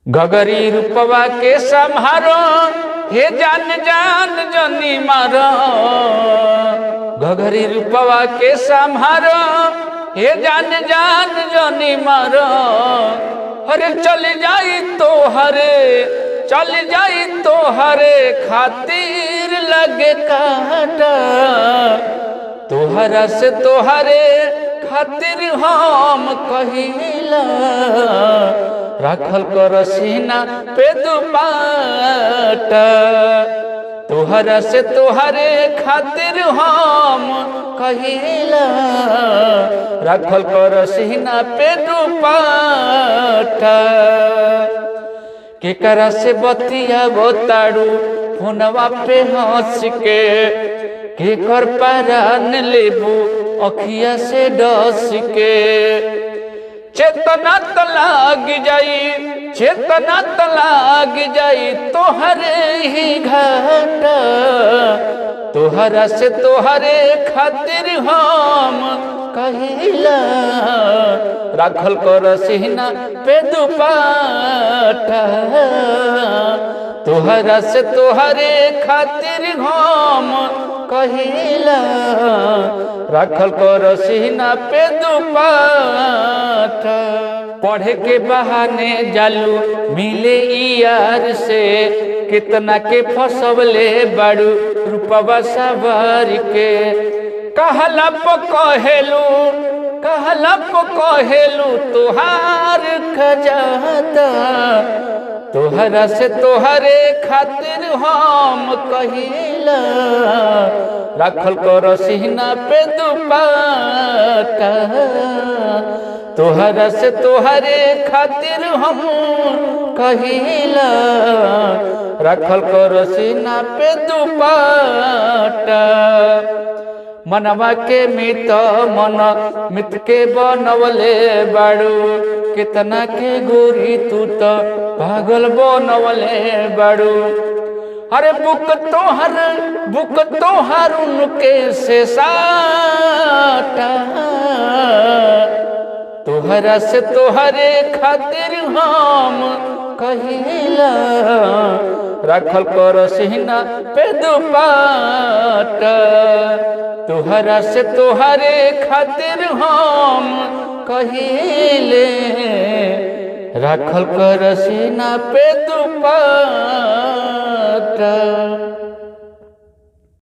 गगरी रूपवा के संहारो हे जान जान जनी मारो। गगरी रूपवा के संहारो हे जान जान जनी मारो। हरे चल जाई तो हरे चल जाई तो हरे खातिर लगे काटा। तोहरा से तोहरे खातिर हम कहिला राखल कर सीना पे दुपट्टा। तोहरा से तोहरे खातिर हम कहिला राखल कर सीना पे दुपट्टा। केकरा से बतिया बताड़ू फोनवा पे हंस के कर पारान लेबू अखिया से डस के। चेतना त लाग जाई चेतना त लाग जाई तोहरे ही घाटा। तोहरा से तोहरे खातिर हम कहिला राखल कर सीना पे दुपट्टा। तोहरा से तोहरे खातिर हम कहिला राखल कर सीना पे दुपट्टा। पढ़े के बहाने जालू मिले यार से कितना के फसवले बाड़ू रूपवा सवार के। कहला कहेलू तुहार खजाता। तोहरा से तोहरे खातिर हम कहिला राखल कर सीना पे दुपट्टा। तोहरा से तोहरे खातिर हम कहिला राखल कर सीना पे दुपट्टा। मनवा के मित मन मित के बनवले बाड़ू कितना के गोरी तू तो पागल बनवले बाड़ू। अरे बुक तोहर उनके से साटा। तोहरा से तोहरे खातिर हम कहिला राखल कर सीना पे दुपट्टा। तोहरा से तोहरे खातिर हम कहिले राखल कर सीना पे दुपट्टा।